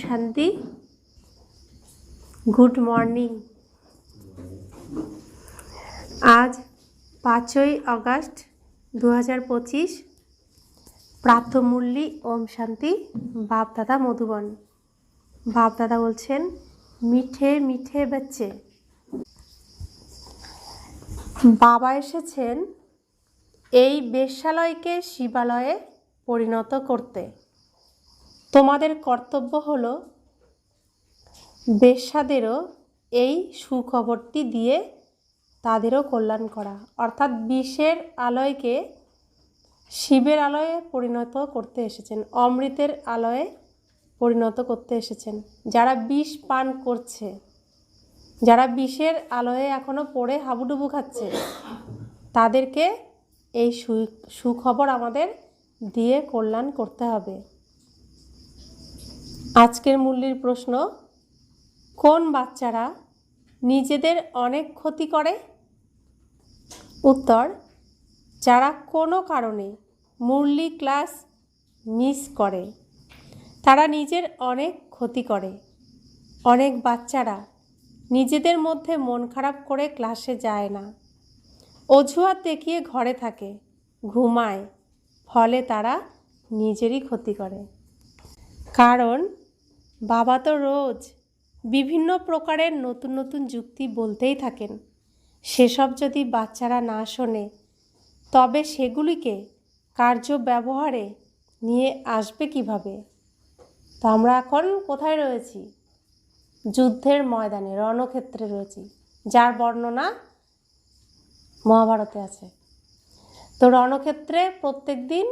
শান্তি। Good morning. আজ 5ই August 2025। প্রাতঃমূল্যি ওম শান্তি। বাপ দাদা মধুবন। বাপ দাদা বলছেন, মিঠে মিঠে বাচ্চে। বাবা এসেছেন এই বেশ্যালয়কে শিবালয়ে পরিণত করতে। তোমাদের কর্তব্য হলো বেশ্যাদেরও এই সুখবরটি দিয়ে তাদেরও কল্যাণ করা, অর্থাৎ বিষের আলয়কে শিবের আলয়ে পরিণত করতে এসেছেন, অমৃতের আলয়ে পরিণত করতে এসেছেন। যারা বিষ পান করছে, যারা বিষের আলয়ে এখনও পড়ে হাবুডুবু খাচ্ছে, তাদেরকে এই সুখবর আমাদের দিয়ে কল্যাণ করতে হবে। আজকের মূল্যের প্রশ্ন, কোন বাচ্চারা নিজেদের অনেক ক্ষতি করে? উত্তর, যারা কোনো কারণে মুরলি ক্লাস মিস করে তারা নিজের অনেক ক্ষতি করে। অনেক বাচ্চারা নিজেদের মধ্যে মন খারাপ করে ক্লাসে যায় না, অজুহাত দেখিয়ে ঘরে থাকে, ঘুমায়, ফলে তারা নিজেরই ক্ষতি করে। কারণ বাবা তো রোজ বিভিন্ন প্রকারের নতুন নতুন যুক্তি বলতেই থাকেন। সেসব যদি বাচ্চারা না শোনে, তবে সেগুলিকে কার্য ব্যবহারে নিয়ে আসবে কিভাবে? তো আমরা এখন কোথায় রয়েছি? যুদ্ধের ময়দানে, রণক্ষেত্রে রয়েছি, যার বর্ণনা মহাভারতে আছে। তো রণক্ষেত্রে প্রত্যেক দিন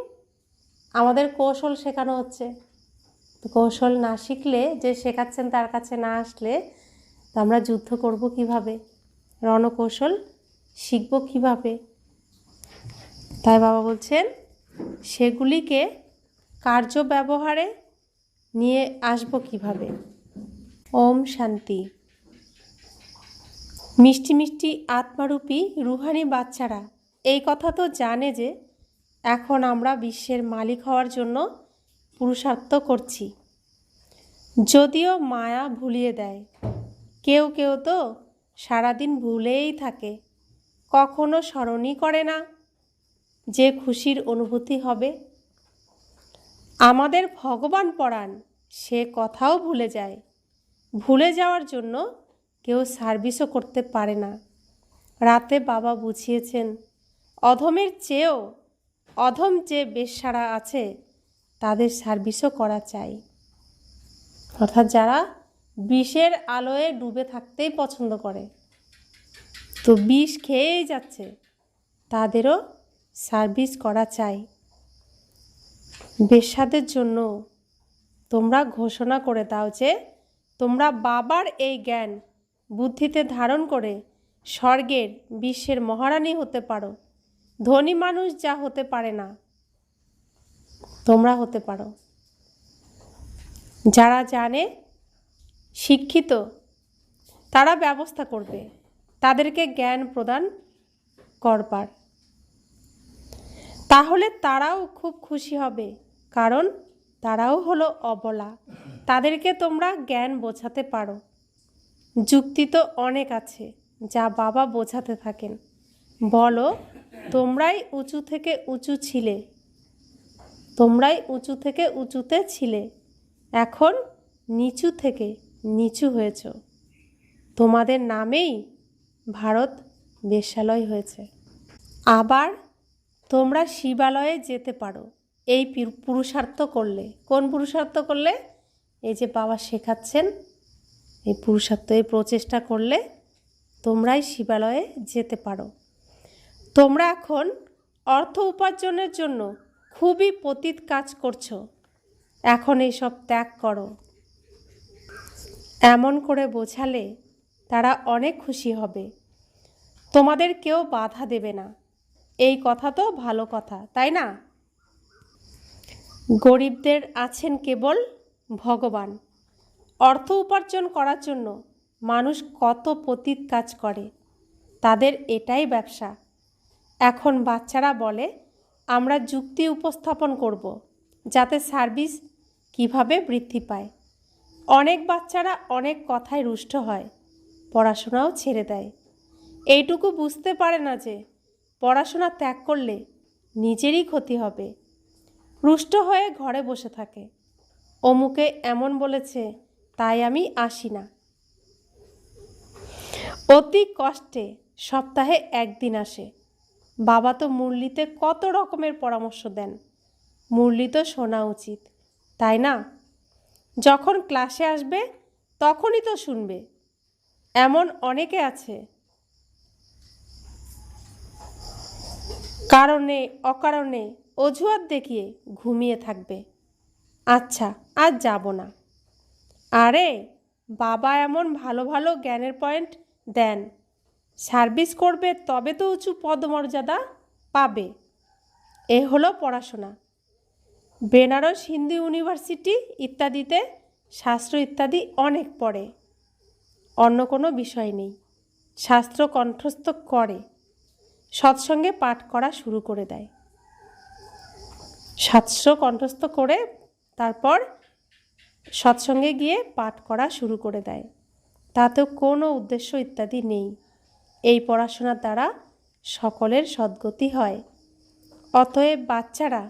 আমাদের কৌশল শেখানো হচ্ছে। তো কৌশল না শিখলে, যে শেখাচ্ছেন তার কাছে না আসলে আমরা যুদ্ধ করব কিভাবে? রণকৌশল শিখব কিভাবে? তাই বাবা বলছেন, সেগুলিকে কার্য ব্যবহারে নিয়ে আসব কিভাবে? ওম শান্তি। মিষ্টি মিষ্টি আত্মারূপী রুহানি বাচ্চারা এই কথা তো জানে যে এখন আমরা বিশ্বের মালিক হওয়ার জন্য পুরুষার্থ করছি। যদিও মায়া ভুলিয়ে দেয়, কেউ কেউ তো সারাদিন ভুলেই থাকে, কখনো স্মরণই করে না যে খুশির অনুভূতি হবে। আমাদের ভগবান পরাণ সে কথাও ভুলে যায়। ভুলে যাওয়ার জন্য কেউ সার্ভিসও করতে পারে না। রাতে বাবা বুঝিয়েছেন, অধমের চেয়েও অধম যে বেশ্যারা আছে তাদের সার্ভিসও করা চাই। অর্থাৎ যারা বিষের আলোয় ডুবে থাকতেই পছন্দ করে, তো বিষ খেয়েই যাচ্ছে, তাদেরও সার্ভিস করা চাই। বেশ্যাদের জন্য তোমরা ঘোষণা করে দাও যে তোমরা বাবার এই জ্ঞান বুদ্ধিতে ধারণ করে স্বর্গের বিশ্বের মহারানী হতে পারো। ধনী মানুষ যা হতে পারে না, তোমরা হতে পারো। যারা জানে, শিক্ষিত, তারা ব্যবস্থা করবে তাদেরকে জ্ঞান প্রদান করবার। তাহলে তারাও খুব খুশি হবে, কারণ তারাও হলো অবলা। তাদেরকে তোমরা জ্ঞান বোঝাতে পারো। যুক্তি তো অনেক আছে যা বাবা বোঝাতে থাকেন। বলো, তোমরাই উঁচু থেকে উঁচু ছিলে, তোমরাই উঁচু থেকে উঁচুতে ছিলে, এখন নিচু থেকে নিচু হয়েছ। তোমাদের নামেই ভারত বেশ্যালয় হয়েছে। আবার তোমরা শিবালয়ে যেতে পারো এই পুরুষার্থ করলে। কোন পুরুষার্থ করলে? এই যে বাবা শেখাচ্ছেন, এই পুরুষার্থ, এই প্রচেষ্টা করলে তোমরাই শিবালয়ে যেতে পারো। তোমরা এখন অর্থ উপার্জনের জন্য খুবই পতিত কাজ করছো, এখন এইসব ত্যাগ করো। এমন করে বোঝালে তারা অনেক খুশি হবে। তোমাদের কেউ বাধা দেবে না, এই কথা তো ভালো কথা, তাই না? গরিবদের আছেন কেবল ভগবান। অর্থ উপার্জন করার জন্য মানুষ কত পতিত কাজ করে, তাদের এটাই ব্যবসা। এখন বাচ্চারা বলে, আমরা যুক্তি উপস্থাপন করব যাতে সার্ভিস কিভাবে বৃদ্ধি পায়। অনেক বাচ্চারা অনেক কথায় রুষ্ট হয়, পড়াশোনাও ছেড়ে দেয়। এইটুকু বুঝতে পারে না যে পড়াশোনা ত্যাগ করলে নিজেরই ক্ষতি হবে। রুষ্ট হয়ে ঘরে বসে থাকে, অমুকে এমন বলেছে তাই আমি আসি না। অতি কষ্টে সপ্তাহে একদিন আসে। বাবা তো মুরলিতে কত রকমের পরামর্শ দেন, মুরলি তো শোনা উচিত, তাই না? যখন ক্লাসে আসবে তখনই তো শুনবে। এমন অনেকে আছে কারণে অকারণে অজুহাত দেখিয়ে ঘুমিয়ে থাকবে। আচ্ছা, আজ যাব না। আরে বাবা এমন ভালো ভালো জ্ঞানের পয়েন্ট দেন, সার্ভিস করবে তবে তো উঁচু পদমর্যাদা পাবে। এ হলো পড়াশোনা। বেনারস হিন্দু ইউনিভার্সিটি ইত্যাদিতে শাস্ত্র ইত্যাদি অনেক পড়ে, অন্য কোনো বিষয় নেই। শাস্ত্র কণ্ঠস্থ করে, সৎসঙ্গে পাঠ করা শুরু করে দেয়। শাস্ত্র কণ্ঠস্থ করে তারপর সৎসঙ্গে গিয়ে পাঠ করা শুরু করে দেয়। তাতেও কোনো উদ্দেশ্য ইত্যাদি নেই। এই পড়াশোনার দ্বারা সকলের সদ্গতি হয়। অতএব বাচ্চারা,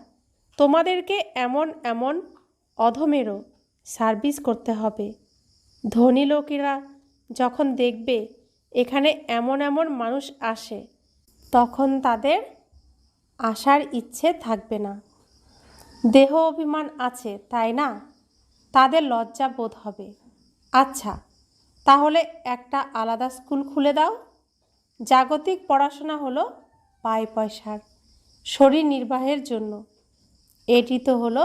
তোমাদেরকে এমন এমন অধমেরও সার্ভিস করতে হবে। ধনী লোকেরা যখন দেখবে এখানে এমন এমন মানুষ আসে, তখন তাদের আসার ইচ্ছে থাকবে না। দেহ অভিমান আছে, তাই না? তাদের লজ্জা বোধ হবে। আচ্ছা, তাহলে একটা আলাদা স্কুল খুলে দাও। জাগতিক পড়াশোনা হলো পায়ে পয়সার, শরীর নির্বাহের জন্য। এটি তো হলো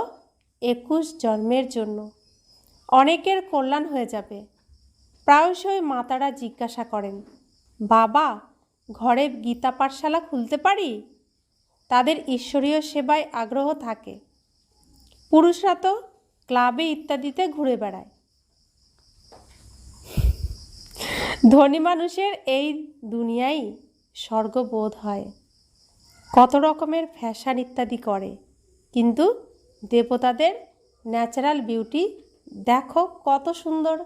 21 জন্মের জন্য। অনেকের কল্যাণ হয়ে যাবে। প্রায়শই মাতারা জিজ্ঞাসা করেন, বাবা, ঘরে গীতা পাঠশালা খুলতে পারি? তাদের ঈশ্বরীয় সেবায় আগ্রহ থাকে। পুরুষরা তো ক্লাবে ইত্যাদিতে ঘুরে বেড়ায়। ধনী মানুষের এই দুনিয়ায় স্বর্গবোধ হয়, কত রকমের ফ্যাশন ইত্যাদি করে, কিন্তু দেবতাদের ন্যাচারাল বিউটি দেখো কত সুন্দর,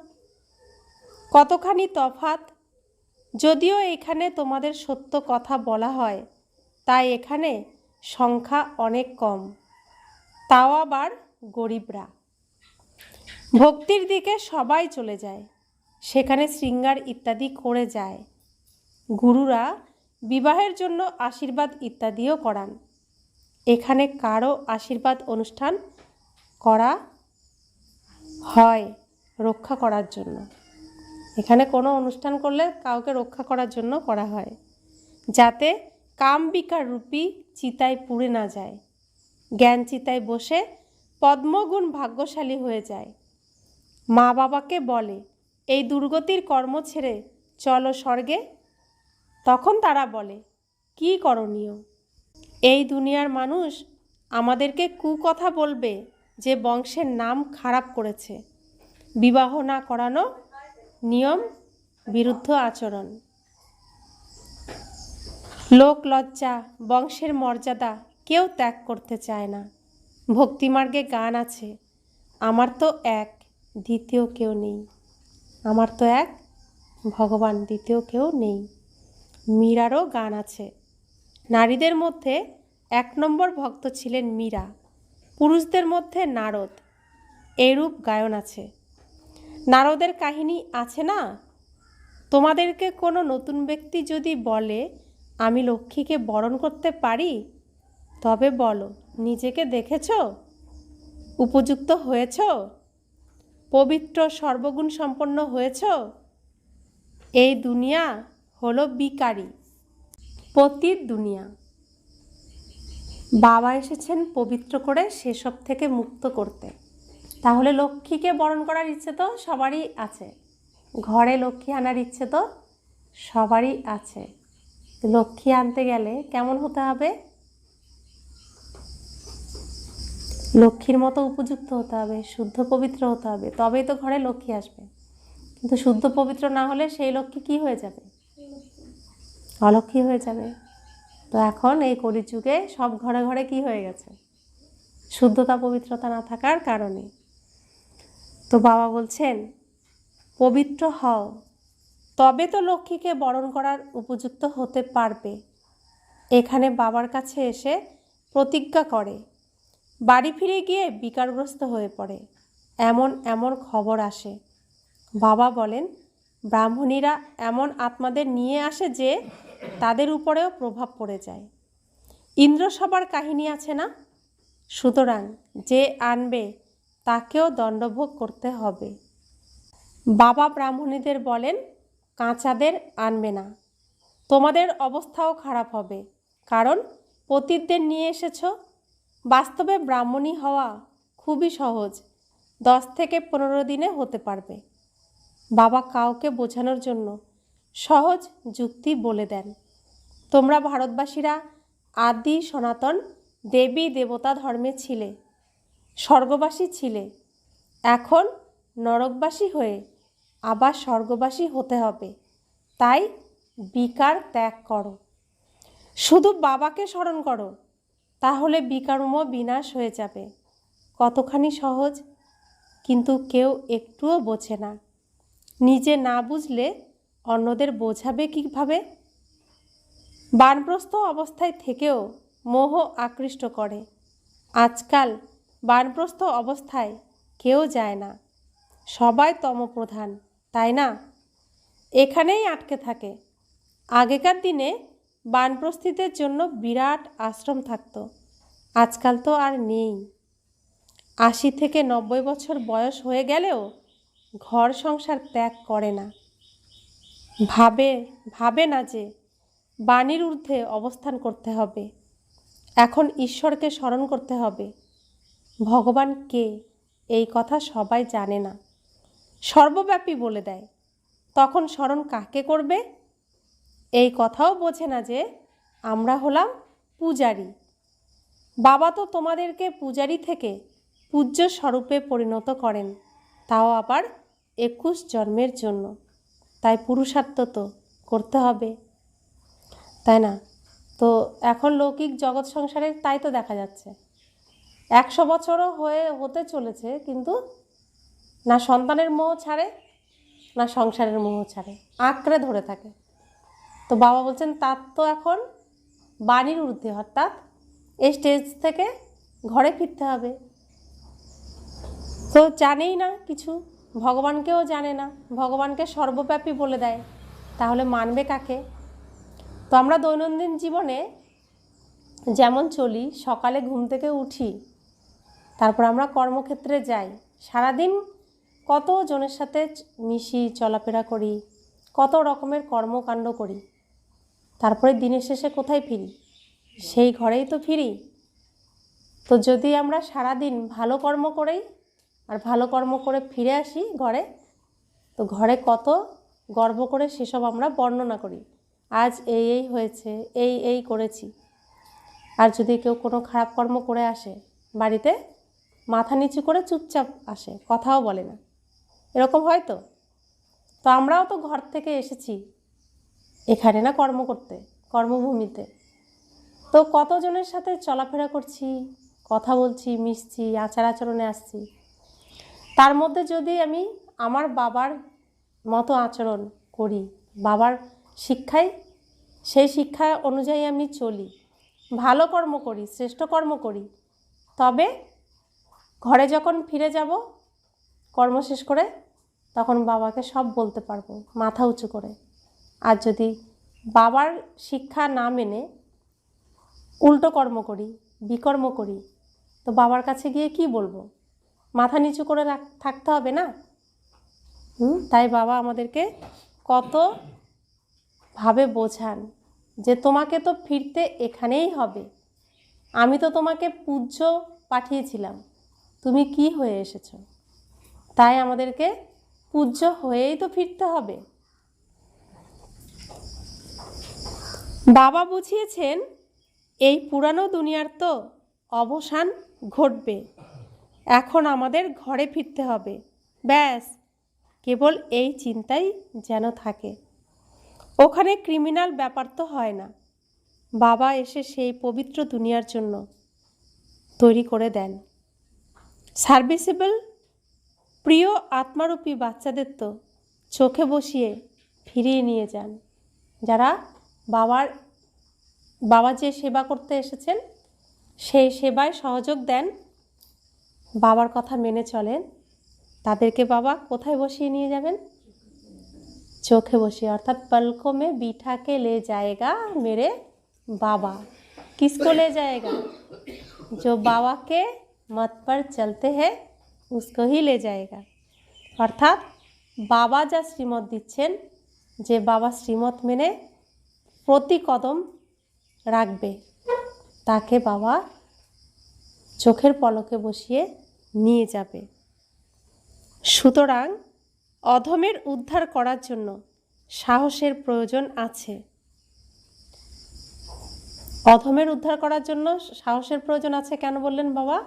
কতখানি তফাৎ। যদিও এখানে তোমাদের সত্য কথা বলা হয়, তাই এখানে সংখ্যা অনেক কম, তাও আবার গরিবরা। ভক্তির দিকে সবাই চলে যায়, সেখানে শৃঙ্গার ইত্যাদি করে যায়। গুরুরা বিবাহের জন্য আশীর্বাদ ইত্যাদিও করান। এখানে কারো আশীর্বাদ অনুষ্ঠান করা হয় রক্ষা করার জন্য। এখানে কোনো অনুষ্ঠান করলে কাউকে রক্ষা করার জন্য করা হয়, যাতে কামবিকার রূপী চিতায় পুড়ে না যায়, জ্ঞান চিতায় বসে পদ্মগুণ ভাগ্যশালী হয়ে যায়। মা বাবাকে বলে, এই দুর্গতির কর্ম ছেড়ে চলো স্বর্গে। তখন তারা বলে, কি করণীয়? এই দুনিয়ার মানুষ আমাদেরকে কুকথা বলবে যে বংশের নাম খারাপ করেছে, বিবাহ না করানো, নিয়ম বিরুদ্ধ আচরণ, লোক লজ্জা, বংশের মর্যাদা কেউ ত্যাগ করতে চায় না। ভক্তিমার্গে গান আছে, আমার তো এক, দ্বিতীয় কেউ নেই। আমার তো এক ভগবান, দ্বিতীয় কেউ নেই। মীরারও গান আছে। নারীদের মধ্যে 1 নম্বর ভক্ত ছিলেন মীরা, পুরুষদের মধ্যে নারদ। এরূপ গায়ন আছে। নারদের কাহিনী আছে না? তোমাদেরকে কোনো নতুন ব্যক্তি যদি বলে আমি লক্ষ্মীকে বরণ করতে পারি, তবে বলো, নিজেকে দেখেছ? উপযুক্ত হয়েছ? পবিত্র সর্বগুণ সম্পন্ন হয়েছ? এই দুনিয়া হলো বিকারী, পতিত দুনিয়া। বাবা এসেছেন পবিত্র করে সেসব থেকে মুক্ত করতে। তাহলে লক্ষ্মীকে বরণ করার ইচ্ছে তো সবারই আছে, ঘরে লক্ষ্মী আনার ইচ্ছে তো সবারই আছে। লক্ষ্মী আনতে গেলে কেমন হতে হবে? লক্ষ্মীর মতো উপযুক্ত হতে হবে, শুদ্ধ পবিত্র হতে হবে, তবেই তো ঘরে লক্ষ্মী আসবে। কিন্তু শুদ্ধ পবিত্র না হলে সেই লক্ষ্মী কি হয়ে যাবে? অলক্ষ্মী হয়ে যাবে। তো এখন এই কলিযুগে সব ঘরে ঘরে কি হয়ে গেছে? শুদ্ধতা পবিত্রতা না থাকার কারণে। তো বাবা বলছেন, পবিত্র হও, তবে তো লক্ষ্মীকে বরণ করার উপযুক্ত হতে পারবে। এখানে বাবার কাছে এসে প্রতিজ্ঞা করে, বাড়ি ফিরে গিয়ে বিকারগ্রস্ত হয়ে পড়ে। এমন এমন খবর আসে। বাবা বলেন, ব্রাহ্মণীরা এমন আত্মাদের নিয়ে আসে যে তাদের উপরেও প্রভাব পড়ে যায়। ইন্দ্রসভার কাহিনী আছে না? সুতরাং যে আনবে তাকেও দণ্ডভোগ করতে হবে। বাবা ব্রাহ্মণীদের বলেন, কাঁচাদের আনবে না, তোমাদের অবস্থাও খারাপ হবে, কারণ পতিতদের নিয়ে এসেছ। বাস্তবে ব্রাহ্মণী হওয়া খুবই সহজ, 10 থেকে 15 দিনে হতে পারবে। বাবা কাউকে বোঝানোর জন্য সহজ যুক্তি বলে দেন। তোমরা ভারতবাসীরা আদি সনাতন দেবী দেবতা ধর্মে ছিলে, স্বর্গবাসী ছিলে। এখন নরকবাসী হয়ে আবার স্বর্গবাসী হতে হবে। তাই বিকার ত্যাগ করো, শুধু বাবাকে স্মরণ করো, তাহলে বিকারমও বিনাশ হয়ে যাবে। কতখানি সহজ, কিন্তু কেউ একটুও বোঝে না। নিজে না বুঝলে অন্যদের বোঝাবে কীভাবে? বানপ্রস্থ অবস্থায় থেকেও মোহ আকৃষ্ট করে। আজকাল বানপ্রস্থ অবস্থায় কেউ যায় না, সবাই তমপ্রধান, তাই না? এখানেই আটকে থাকে। আগেকার দিনে বানপ্রস্থিতের জন্য বিরাট আশ্রম থাকতো, আজকাল তো আর নেই। 80 থেকে 90 বছর বয়স হয়ে গেলেও ঘর সংসার ত্যাগ করে না। ভাবে না যে বাণীর ঊর্ধ্বে অবস্থান করতে হবে। এখন ঈশ্বরকে স্মরণ করতে হবে। ভগবান কে এই কথা সবাই জানে না, সর্বব্যাপী বলে দেয়। তখন স্মরণ কাকে করবে এই কথাও বোঝে না যে আমরা হলাম পূজারী। বাবা তো তোমাদেরকে পূজারী থেকে পূজ্য স্বরূপে পরিণত করেন, তাও আবার 21 জন্মের জন্য। তাই পুরুষার্থ তো করতে হবে, তাই না? তো এখন লৌকিক জগৎ সংসারে তাই তো দেখা যাচ্ছে। 100 বছরও হতে চলেছে, কিন্তু না সন্তানের মোহ ছাড়ে, না সংসারের মোহ ছাড়ে, আঁকড়ে ধরে থাকে। তো বাবা বলছেন, তার তো এখন বাণীর ঊর্ধ্বে, অর্থাৎ এই স্টেজ থেকে ঘরে ফিরতে হবে। তো জানেই না কিছু, ভগবানকেও জানে না, ভগবানকে সর্বব্যাপী বলে দেয়, তাহলে মানবে কাকে? তো আমরা দৈনন্দিন জীবনে যেমন চলি, সকালে ঘুম থেকে উঠি, তারপর আমরা কর্মক্ষেত্রে যাই, সারাদিন কত জনের সাথে মিশি, চলাফেরা করি, কত রকমের কর্মকাণ্ড করি, তারপরে দিনের শেষে কোথায় ফিরি? সেই ঘরেই তো ফিরি। তো যদি আমরা সারাদিন ভালো কর্ম করেই আর ভালো কর্ম করে ফিরে আসি ঘরে, তো ঘরে কত গর্ব করে সেসব আমরা বর্ণনা করি, আজ এই এই হয়েছে, এই এই করেছি। আর যদি কেউ কোনো খারাপ কর্ম করে আসে, বাড়িতে মাথা নিচু করে চুপচাপ আসে, কথাও বলে না, এরকম হয় তো। তো আমরাও তো ঘর থেকে এসেছি এখানে না কর্ম করতে, কর্মভূমিতে। তো কতজনের সাথে চলাফেরা করছি, কথা বলছি, মিশছি, আচার আচরণে আসছি। তার মধ্যে যদি আমি আমার বাবার মতো আচরণ করি, বাবার শিক্ষায়, সেই শিক্ষা অনুযায়ী আমি চলি, ভালো কর্ম করি, শ্রেষ্ঠ কর্ম করি, তবে ঘরে যখন ফিরে যাব কর্ম শেষ করে, তখন বাবাকে সব বলতে পারবো মাথা উঁচু করে। আর যদি বাবার শিক্ষা না মেনে উল্টো কর্ম করি, বিকর্ম করি, তো বাবার কাছে গিয়ে কি বলবো? মাথা নিচু করে থাকতে হবে না? তাই বাবা আমাদেরকে কতভাবে বোঝান যে তোমাকে তো ফিরতে এখানেই হবে, আমি তো তোমাকে পূজ্য পাঠিয়েছিলাম, তুমি কি হয়ে এসেছো? তাই আমাদেরকে পূজ্য হয়েই তো ফিরতে হবে। বাবা বুঝিয়েছেন, এই পুরানো দুনিয়ার তো অবসান ঘটবে, এখন আমাদের ঘরে ফিরতে হবে, ব্যাস। কেবল এই চিন্তাই যেন থাকে। ওখানে ক্রিমিনাল ব্যাপার তো হয় না। বাবা এসে সেই পবিত্র দুনিয়ার জন্য তৈরি করে দেন, সার্ভিসেবল প্রিয় আত্মারূপী বাচ্চাদের তো চোখে বসিয়ে ফিরিয়ে নিয়ে যান। যারা বাবা যে সেবা করতে এসেছেন সেই সেবায় সহযোগ দেন, বাবার কথা মেনে চলেন, তাদেরকে বাবা কোথায় বসিয়ে নিয়ে যাবেন? চোখে বসিয়ে, অর্থাৎ पलकों में बिठा के ले जाएगा मेरे बाबा। किसको ले जाएगा? जो बाबा के मत पर चलते हैं उसको ही ले जाएगा। অর্থাৎ বাবা যা শ্রীমত দিচ্ছেন, যে বাবা শ্রীমত মেনে প্রতি কদম রাখবে, তাকে বাবা চোখের পলকে বসিয়ে নিয়ে যাবে। সুতরাং অধমের উদ্ধার করার জন্য সাহসের প্রয়োজন আছে। অধমের উদ্ধার করার জন্য সাহসের প্রয়োজন আছে কেন বললেন বাবা?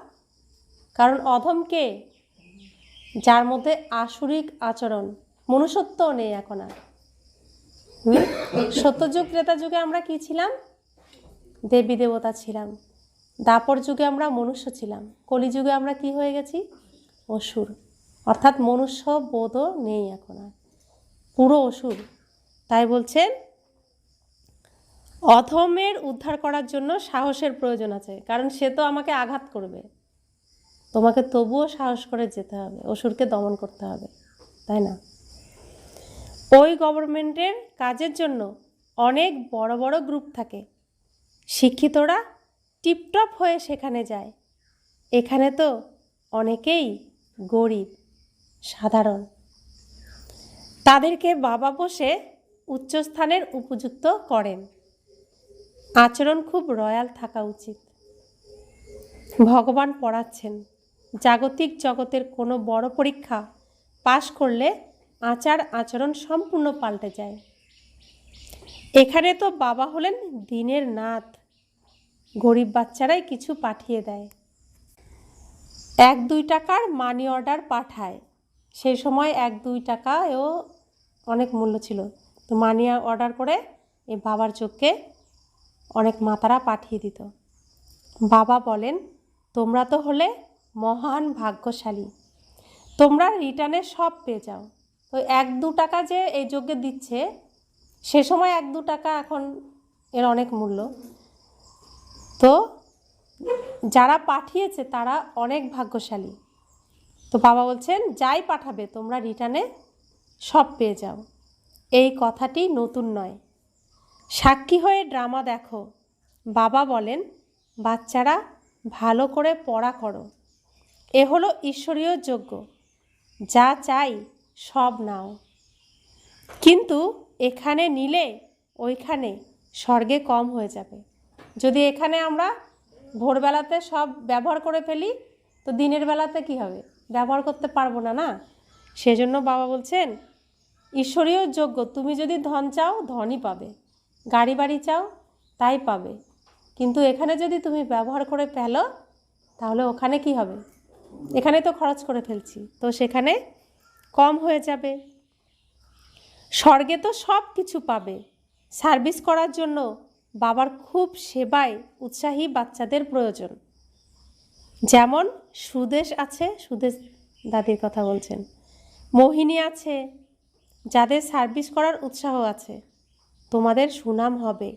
কারণ অধম কে? যার মধ্যে আসুরিক আচরণ, মনুষ্যত্ব নেই এখন আর। সত্যযুগ ত্রেতা যুগে আমরা কি ছিলাম? দেবী দেবতা ছিলাম। দাপর যুগে আমরা মনুষ্য ছিলাম। কলিযুগে আমরা কি হয়ে গেছি? অসুর। অর্থাৎ মনুষ্য বোধও নেই এখন আর, পুরো অসুর। তাই বলছেন অধমের উদ্ধার করার জন্য সাহসের প্রয়োজন আছে, কারণ সে তো আমাকে আঘাত করবে, তোমাকে তবুও সাহস করে যেতে হবে, অসুরকে দমন করতে হবে, তাই না? ওই গভর্নমেন্টের কাজের জন্য অনেক বড় বড় গ্রুপ থাকে, শিক্ষিতরা টিপটপ হয়ে সেখানে যায়। এখানে তো অনেকেই গরিব, সাধারণ। তাদেরকে বাবা বসে উচ্চস্থানের উপযুক্ত করেন। আচরণ খুব রয়্যাল থাকা উচিত। ভগবান পড়াচ্ছেন, জাগতিক জগতের কোনো বড় পরীক্ষা পাশ করলে আচার আচরণ সম্পূর্ণ পাল্টে যায়। এখানে তো বাবা হলেন দিনের নাথ, গরিব বাচ্চারাই কিছু পাঠিয়ে দেয়। 1-2 টাকার মানি অর্ডার পাঠায়। সেই সময় 1-2 টাকাও অনেক মূল্য ছিল। তো মানি অর্ডার করে এই বাবার চোখকে অনেক মাতারা পাঠিয়ে দিত। বাবা বলেন, তোমরা তো হলে মহান ভাগ্যশালী, তোমরা রিটার্নে সব পেয়ে যাও। তো 1-2 টাকা যে এই যজ্ঞে দিচ্ছে, সে সময় 1-2 টাকা, এখন এর অনেক মূল্য। তো যারা পাঠিয়েছে তারা অনেক ভাগ্যশালী। তো বাবা বলছেন, যাই পাঠাবে তোমরা রিটার্নে সব পেয়ে যাও। এই কথাটি নতুন নয়। সাক্ষী হয়ে ড্রামা দেখো। বাবা বলেন, বাচ্চারা ভালো করে পড়া করো, এ হলো ঈশ্বরীয় যজ্ঞ, যা চাই সব নাও। কিন্তু এখানে নিলে ওইখানে স্বর্গে কম হয়ে যাবে। যদি এখানে আমরা ভোরবেলাতে সব ব্যবহার করে ফেলি, তো দিনের বেলাতে কি হবে? ব্যবহার করতে পারবো না, না? সেজন্য বাবা বলছেন, ঈশ্বরীয় যজ্ঞ, তুমি যদি ধন চাও ধনই পাবে, গাড়ি বাড়ি চাও তাই পাবে। কিন্তু এখানে যদি তুমি ব্যবহার করে ফেলো, তাহলে ওখানে কি হবে? এখানে তো খরচ করে ফেলছি, তো সেখানে কম হয়ে যাবে। স্বর্গে তো সব কিছু পাবে। সার্ভিস করার জন্য বাবার খুব সেবায় উৎসাহী বাচ্চাদের প্রয়োজন। যেমন সুদেশ আছে, সুদেশ দাদির কথা বলছেন, মোহিনী আছে, যাদের সার্ভিস করার উৎসাহ আছে। তোমাদের সুনাম হবে,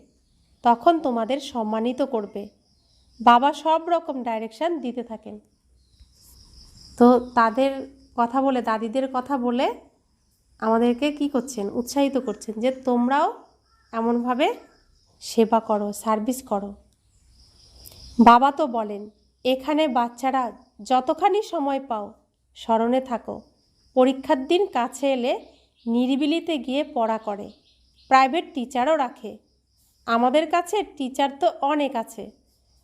তখন তোমাদের সম্মানিত করবে। বাবা সব রকম ডাইরেকশন দিতে থাকেন। তো তাদের কথা বলে, দাদিদের কথা বলে আমাদেরকে কি করছেন? উৎসাহিত করছেন যে তোমরাও এমনভাবে সেবা করো, সার্ভিস করো। বাবা তো বলেন, এখানে বাচ্চারা যতখানি সময় পাও স্মরণে থাকো। পরীক্ষার দিন কাছে এলে নিরিবিলিতে গিয়ে পড়া করে। প্রাইভেট টিচারও রাখে। আমাদের কাছে টিচার তো অনেক আছে,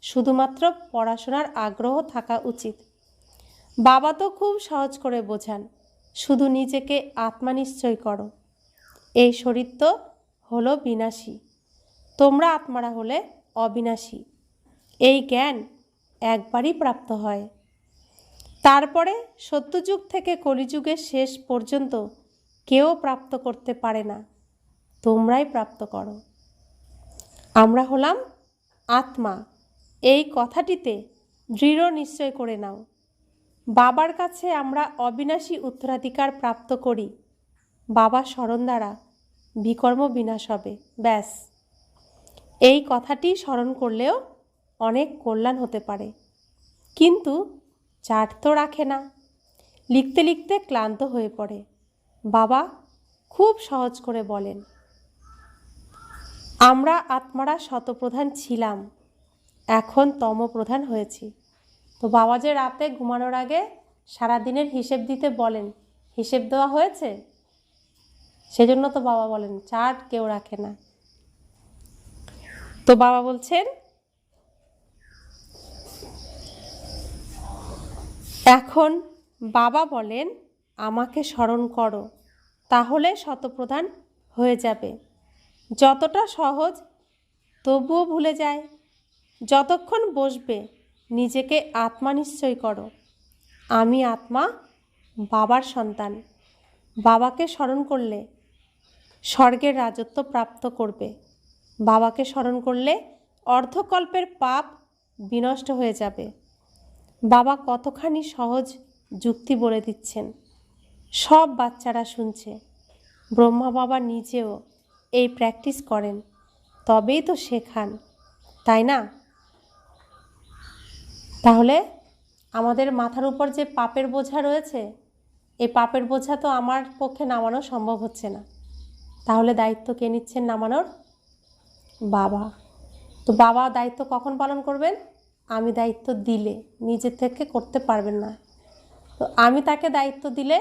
শুধুমাত্র পড়াশোনার আগ্রহ থাকা উচিত। বাবা তো খুব সহজ করে বোঝান, শুধু নিজেকে আত্মা নিশ্চয় করো। এই শরীর তো হলো বিনাশী, তোমরা আত্মারা হলে অবিনাশী। এই জ্ঞান একবারই প্রাপ্ত হয়। তারপরে সত্যযুগ থেকে কলিযুগের শেষ পর্যন্ত কেউ প্রাপ্ত করতে পারে না, তোমরাই প্রাপ্ত করো। আমরা হলাম আত্মা, এই কথাটিতে দৃঢ় নিশ্চয় করে নাও। বাবার কাছে আমরা অবিনাশী উত্তরাধিকার প্রাপ্ত করি। বাবার স্মরণ দ্বারা বিকর্ম বিনাশ হবে। ব্যাস, এই কথাটি স্মরণ করলেও অনেক কল্যাণ হতে পারে। কিন্তু চাট তো রাখে না, লিখতে লিখতে ক্লান্ত হয়ে পড়ে। বাবা খুব সহজ করে বলেন, আমরা আত্মারা শতপ্রধান ছিলাম, এখন তমপ্রধান হয়েছি। তো বাবা যে রাতে ঘুমানোর আগে সারাদিনের হিসেব দিতে বলেন, হিসেব দেওয়া হয়েছে? সেজন্য তো বাবা বলেন চার্ট কেউ রাখে না। তো বাবা বলছেন, এখন বাবা বলেন আমাকে স্মরণ করো, তাহলে শতপ্রধান হয়ে যাবে। যতটা সহজ তবুও ভুলে যায়। যতক্ষণ বসবে নিজেকে আত্মা নিশ্চয় করো, আমি আত্মা, বাবার সন্তান। বাবাকে স্মরণ করলে স্বর্গের রাজত্ব প্রাপ্ত করবে। বাবাকে স্মরণ করলে অর্ধকল্পের পাপ বিনষ্ট হয়ে যাবে। বাবা কতখানি সহজ যুক্তি বলে দিচ্ছেন, সব বাচ্চারা শুনছে। ব্রহ্মা বাবা নিজেও এই প্র্যাকটিস করেন, তবেই তো শেখান, তাই না? তাহলে আমাদের মাথার উপর যে পাপের বোঝা রয়েছে, এই পাপের বোঝা তো আমার পক্ষে নামানো সম্ভব হচ্ছে না। তাহলে দায়িত্ব কে নিচ্ছেন নামানোর? বাবা। তো বাবা দায়িত্ব কখন পালন করবেন? আমি দায়িত্ব দিলে, নিজে থেকে করতে পারবেন না। তো আমি তাকে দায়িত্ব দিলে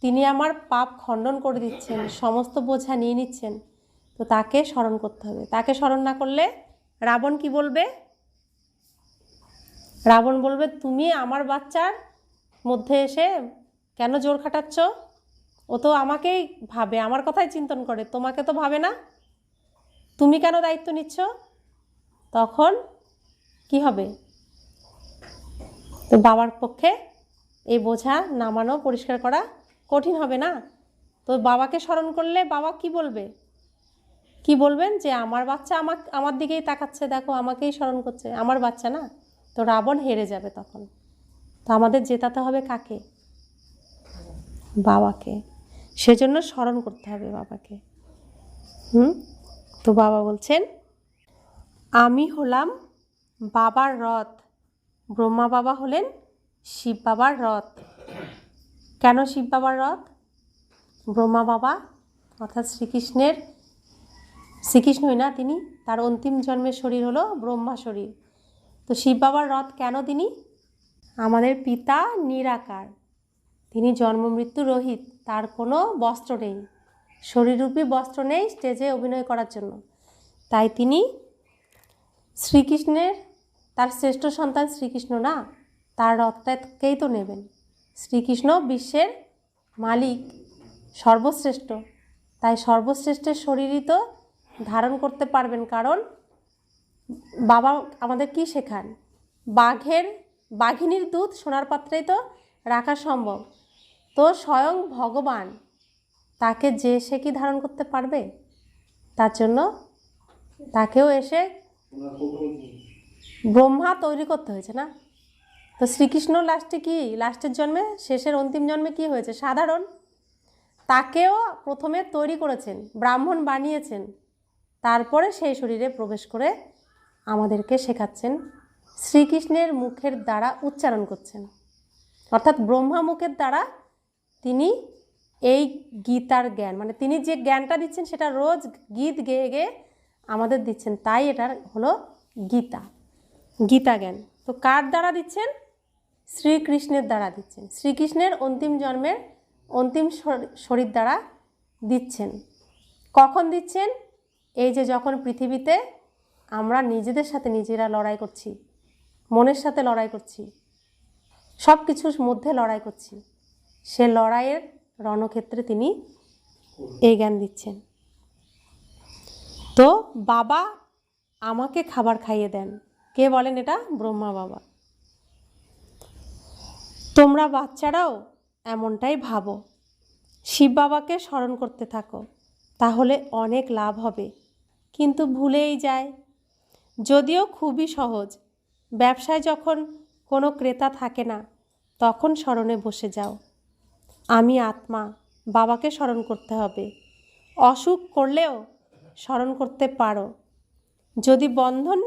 তিনি আমার পাপ খণ্ডন করে দিচ্ছেন, সমস্ত বোঝা নিয়ে নিচ্ছেন। তো তাকে স্মরণ করতে হবে। তাকে স্মরণ না করলে রাবণ কি বলবে? রাবণ বলবে, তুমি আমার বাচ্চার মধ্যে এসে কেন জোর খাটাচ্ছ? ও তো আমাকেই ভাবে, আমার কথাই চিন্তন করে, তোমাকে তো ভাবে না, তুমি কেন দায়িত্ব নিচ্ছ? তখন কি হবে? তো বাবার পক্ষে এই বোঝা নামানো, পরিষ্কার করা কঠিন হবে না? তো বাবাকে স্মরণ করলে বাবা কি বলবে? কি বলবেন? যে আমার বাচ্চা আমার দিকেই তাকাচ্ছে, দেখো আমাকেই স্মরণ করছে, আমার বাচ্চা না? তো রাবণ হেরে যাবে তখন। তো আমাদের জেতাতে হবে কাকে? বাবাকে। সেজন্য স্মরণ করতে হবে বাবাকে। তো বাবা বলছেন, আমি হলাম বাবার রথ। ব্রহ্মা বাবা হলেন শিব বাবার রথ। কেন শিব বাবার রথ? ব্রহ্মা বাবা অর্থাৎ শ্রীকৃষ্ণই না তিনি, তার অন্তিম জন্মের শরীর হলো ব্রহ্মা শরীর। তো শিব বাবার রথ কেন তিনি? আমাদের পিতা নিরাকার, তিনি জন্ম মৃত্যু রহিত, তার কোনো বস্ত্র নেই, শরীররূপী বস্ত্র নেই স্টেজে অভিনয় করার জন্য। তাই তিনি শ্রীকৃষ্ণের, তার শ্রেষ্ঠ সন্তান শ্রীকৃষ্ণ না, তার রথটাকেই তো নেবেন। শ্রীকৃষ্ণ বিশ্বের মালিক, সর্বশ্রেষ্ঠ, তাই সর্বশ্রেষ্ঠের শরীরই তো ধারণ করতে পারবেন। কারণ বাবা আমাদের কি শেখান? বাঘিনীর দুধ সোনার পাত্রেই তো রাখা সম্ভব। তো স্বয়ং ভগবান, তাকে যে সে কি ধারণ করতে পারবে? তার জন্য তাকেও এসে ব্রহ্মা তৈরি করতে হয়েছে না? তো শ্রীকৃষ্ণ লাস্টের জন্মে, শেষের অন্তিম জন্মে কি হয়েছে? সাধারণ। তাকেও প্রথমে তৈরি করেছেন, ব্রাহ্মণ বানিয়েছেন, তারপরে সেই শরীরে প্রবেশ করে আমাদেরকে শেখাচ্ছেন, শ্রীকৃষ্ণের মুখের দ্বারা উচ্চারণ করছেন। অর্থাৎ ব্রহ্মা মুখের দ্বারা তিনি এই গীতার জ্ঞান, মানে তিনি যে জ্ঞানটা দিচ্ছেন সেটা রোজ গীত গেয়ে গেয়ে আমাদের দিচ্ছেন। তাই এটার হলো গীতা জ্ঞান। তো কার দ্বারা দিচ্ছেন? শ্রীকৃষ্ণের দ্বারা দিচ্ছেন। শ্রীকৃষ্ণের অন্তিম জন্মের অন্তিম শরীর দ্বারা দিচ্ছেন। কখন দিচ্ছেন? এই যে যখন পৃথিবীতে আমরা নিজেদের সাথে নিজেরা লড়াই করছি, মনের সাথে লড়াই করছি, সব কিছুর মধ্যে লড়াই করছি, সে লড়াইয়ের রণক্ষেত্রে তিনি এই জ্ঞান দিচ্ছেন। তো বাবা আমাকে খাবার খাইয়ে দেন। কে বলেন এটা? ব্রহ্মা বাবা। তোমরা বাচ্চারাও এমনটাই ভাবো, শিব বাবাকে স্মরণ করতে থাকো, তাহলে অনেক লাভ হবে। কিন্তু ভুলেই যায়। যদিও খুবই সহজ। ব্যবসায় যখন কোনো ক্রেতা থাকে না, তখন স্মরণে বসে যাও। আমি আত্মা, বাবাকে স্মরণ করতে হবে। অসুখ করলেও স্মরণ করতে পারো। যদি বন্ধন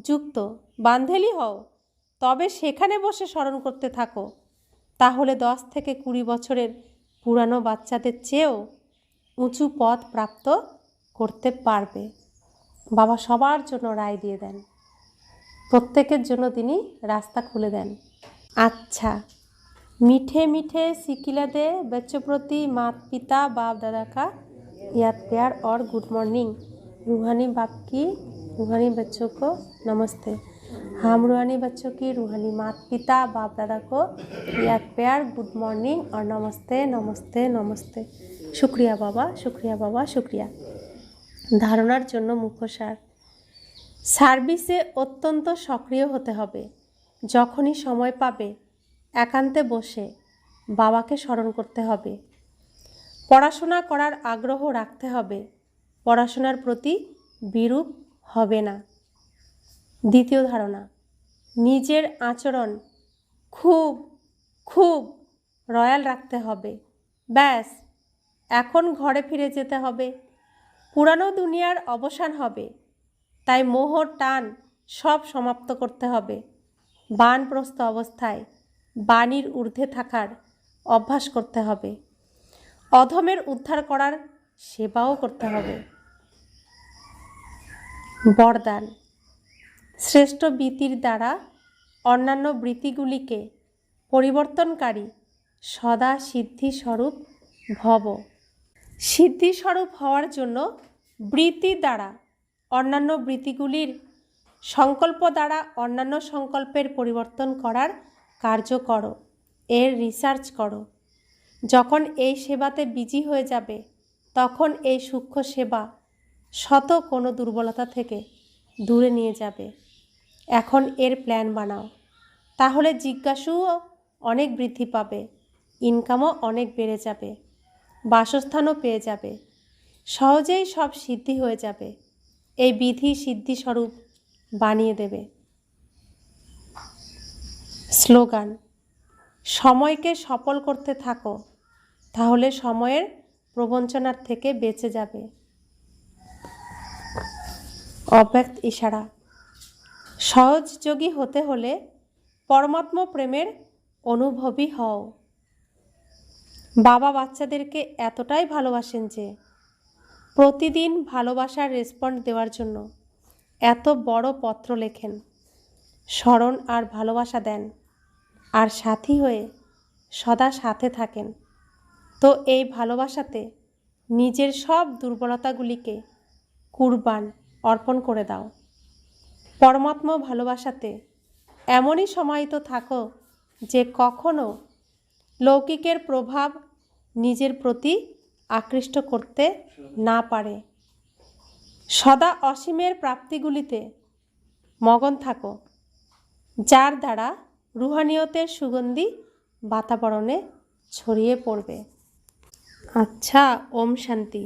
যুক্ত বান্ধেলি হও, তবে সেখানে বসে স্মরণ করতে থাকো। তাহলে 10 থেকে 20 বছরের পুরানো বাচ্চাদের চেয়েও উঁচু পদ প্রাপ্ত করতে পারবে। বাবা সবার জন্য রায় দিয়ে দেন, প্রত্যেকের জন্য তিনি রাস্তা খুলে দেন। अच्छा, मीठे मीठे सिकिला दे बच्चों प्रति माता पिता बाप दादा का याद प्यार और गुड मॉर्निंग। रूहानी बाप की रूहानी बच्चों को नमस्ते। हम रूहानी बच्चों की रूहानी माता पिता बाप दादा को याद प्यार गुड मॉर्निंग और नमस्ते नमस्ते नमस्ते। शुक्रिया बाबा, शुक्रिया बाबा, शुक्रिया। धारणार जन्य मुखोसार, সার্ভিসে অত্যন্ত সক্রিয় হতে হবে। যখনই সময় পাবে একান্তে বসে বাবাকে স্মরণ করতে হবে। পড়াশোনা করার আগ্রহ রাখতে হবে, পড়াশোনার প্রতি বিরূপ হবে না। দ্বিতীয় ধারণা, নিজের আচরণ খুব খুব রয়্যাল রাখতে হবে। ব্যাস, এখন ঘরে ফিরে যেতে হবে। পুরানো দুনিয়ার অবসান হবে, তাই মোহ টান সব সমাপ্ত করতে হবে। বানপ্রস্থ অবস্থায় বাণীর ঊর্ধ্বে থাকার অভ্যাস করতে হবে। অধমের উদ্ধার করার সেবাও করতে হবে। বরদান, শ্রেষ্ঠ বৃত্তির দ্বারা অন্যান্য বৃত্তিগুলিকে পরিবর্তনকারী সদা সিদ্ধিস্বরূপ ভব। সিদ্ধিস্বরূপ হওয়ার জন্য বৃত্তি দ্বারা অন্যান্য বৃত্তিগুলির সংকল্প দ্বারা অন্যান্য সংকল্পের পরিবর্তন করার কার্য করো, এর রিসার্চ করো। যখন এই সেবাতে বিজি হয়ে যাবে তখন এই সূক্ষ্ম সেবা শত কোনো দুর্বলতা থেকে দূরে নিয়ে যাবে। এখন এর প্ল্যান বানাও, তাহলে জিজ্ঞাসুও অনেক বৃদ্ধি পাবে, ইনকামও অনেক বেড়ে যাবে, বাসস্থানও পেয়ে যাবে, সহজেই সব সিদ্ধি হয়ে যাবে। এই বিধি সিদ্ধিস্বরূপ বানিয়ে দেবে। স্লোগান, সময়কে সফল করতে থাকো, তাহলে সময়ের প্রবঞ্চনার থেকে বেঁচে যাবে। অব্যক্ত ইশারা, সহজযোগী হতে হলে পরমাত্ম প্রেমের অনুভবী হও। বাবা বাচ্চাদেরকে এতটাই ভালোবাসেন যে প্রতিদিন ভালোবাসার রেসপন্স দেওয়ার জন্য এত বড় পত্র লেখেন, স্মরণ আর ভালোবাসা দেন, আর সাথী হয়ে সদা সাথে থাকেন। তো এই ভালোবাসাতে নিজের সব দুর্বলতাগুলিকে কুরবান অর্পণ করে দাও। পরমাত্ম ভালোবাসাতে এমনই সমাহিত থাকো যে কখনো লৌকিকের প্রভাব নিজের প্রতি আকৃষ্ট করতে না পারে। সদা অসীমের প্রাপ্তিগুলিতে মগন থাকো, যার দ্বারা রুহানিয়তের সুগন্ধি বাতাবরণে ছড়িয়ে পড়বে। আচ্ছা, ওম শান্তি।